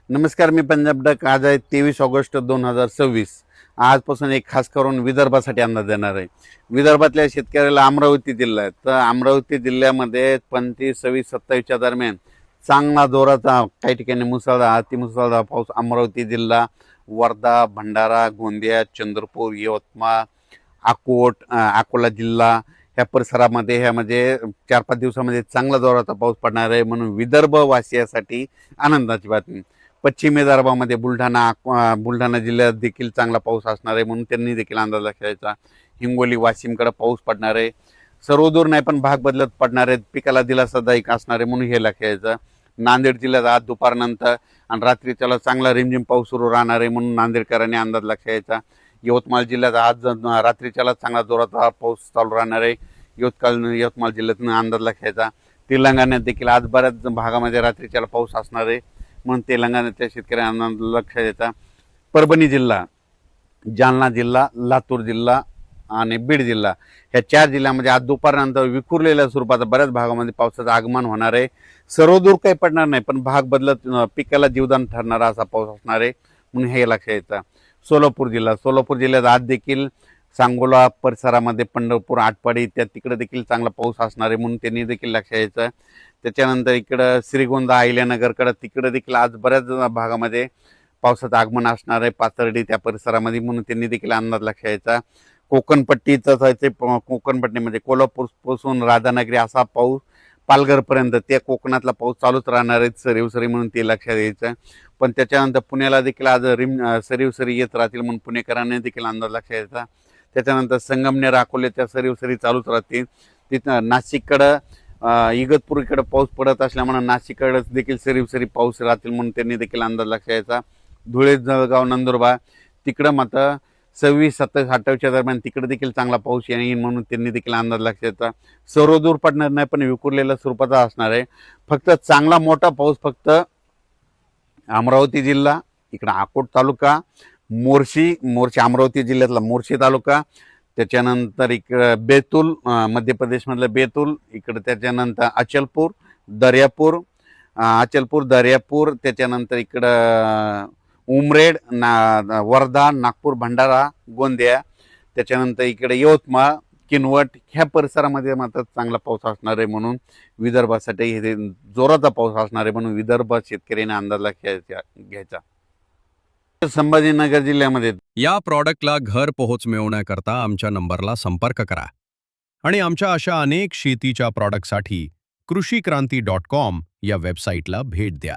नमस्कार, मी पंजाब डक. आज आहे 23 ऑगस्ट 2026. आजपासून एक खास करून विदर्भासाठी अंदाज देणार आहे. विदर्भातल्या शेतकऱ्याला अमरावती जिल्हा आहे, तर अमरावती जिल्ह्यामध्ये 25, 26, 27च्या दरम्यान चांगला जोराचा, काही ठिकाणी मुसळधार, अतिमुसळधार पाऊस अमरावती जिल्हा, वर्धा, भंडारा, गोंदिया, चंद्रपूर, यवतमाळ, अकोला जिल्हा ह्या परिसरामध्ये ह्या म्हणजे 4-5 दिवसामध्ये चांगला जोराचा पाऊस पडणार आहे. म्हणून विदर्भ वासियासाठी आनंदाची बातमी. पश्चिम विदर्भामध्ये बुलढाणा जिल्ह्यात देखील चांगला पाऊस असणार आहे, म्हणून त्यांनी देखील अंदाज लक्षायचा. हिंगोली, वाशिमकडे पाऊस पडणार आहे. सर्वदूर नाही पण भाग बदलत पडणार आहेत. पिकाला दिलासादायक असणार आहे, म्हणून हे लक्षायचं. नांदेड जिल्ह्यात आज दुपारनंतर आणि रात्रीच्याला चांगला रिमझिम पाऊस सुरू राहणार आहे, म्हणून नांदेडकरांनी अंदाज लक्षायचा. यवतमाळ जिल्ह्यात आज रात्रीच्याला चांगला जोराचा पाऊस चालू राहणार आहे. यवतमाळ जिल्ह्यातून अंदाज लक्षायचा. तेलंगणात देखील आज बऱ्याच भागामध्ये रात्रीच्याला पाऊस असणार आहे, म्हणून तेलंगणाच्या शेतकऱ्यांना लक्ष द्यायचा. परभणी जिल्हा, जालना जिल्हा, लातूर जिल्हा आणि बीड जिल्हा ह्या 4 जिल्ह्यामध्ये आज दुपारनंतर विखुरलेल्या स्वरूपाचा बऱ्याच भागामध्ये पावसाचं आगमन होणार आहे. सर्वदूर काही पडणार नाही, पण भाग बदलत पिकाला जीवदान ठरणारा असा पाऊस असणार आहे, म्हणून हे लक्ष द्यायचं. सोलापूर जिल्ह्यात आज देखील सांगोला परिसरामध्ये पंढरपूर, आटपाडी इत्यादी तिकडे देखील चांगला पाऊस असणार आहे, म्हणून त्यांनी देखील लक्ष द्यायचं. त्याच्यानंतर इकडं श्रीगोंदा, अहिल्यानगरकडं तिकडे देखील आज बऱ्याच भागामध्ये पावसाचं आगमन असणार आहे, पाथर्डी त्या परिसरामध्ये, म्हणून त्यांनी देखील अंदाज लक्ष द्यायचा. कोकणपट्टीमध्ये कोल्हापूरपासून राधानगरी असा पाऊस पालघरपर्यंत त्या कोकणातला पाऊस चालूच राहणार आहे सरीवसरी, म्हणून ते लक्षात द्यायचं. पण त्याच्यानंतर पुण्याला देखील आज सरीवसरी येत राहतील, म्हणून पुणेकरांनी देखील अंदाज लक्षात द्यायचा. त्याच्यानंतर संगमनेर, अकोल्याच्या सरीवसरी चालूच राहतील. तिथं नाशिककडं इगतपुरीकडे पाऊस पडत असल्यामुळे नाशिककडे देखील सरीवसरी पाऊस राहतील, म्हणून त्यांनी देखील अंदाज लक्षात द्यायचा. धुळे, जळगाव, नंदुरबार तिकडं मात्र 26, 27, 28च्या दरम्यान तिकडे देखील चांगला पाऊस येईल, म्हणून त्यांनी देखील अंदाज लक्षात द्यायचा. सर्वदूर पडणार नाही, पण विखुरलेल्या स्वरूपाचा असणार आहे. फक्त चांगला मोठा पाऊस फक्त अमरावती जिल्हा, इकडं अकोट तालुका, मोर्शी अमरावती जिल्ह्यातला मोर्शी तालुका, त्याच्यानंतर इकडं बेतूल, मध्य प्रदेशमधलं बेतूल, इकडं त्याच्यानंतर दर्यापूर, त्याच्यानंतर इकडं उमरेड, वर्धा, नागपूर, भंडारा, गोंदिया, त्याच्यानंतर इकडे यवतमाळ, किनवट ह्या परिसरामध्ये मात्र चांगला पाऊस असणार आहे, म्हणून विदर्भासाठी हे जोराचा पाऊस असणार आहे, म्हणून विदर्भ शेतकऱ्यांनी अंदाज घ्यायचा. संभाजीनगर जिल्ह्यामध्ये या प्रॉडक्टला घर पोहोच मिळवण्याकरता आमच्या नंबरला संपर्क करा आणि आमच्या अशा अनेक शेतीच्या प्रॉडक्टसाठी कृषीक्रांती.com या वेबसाईटला भेट द्या.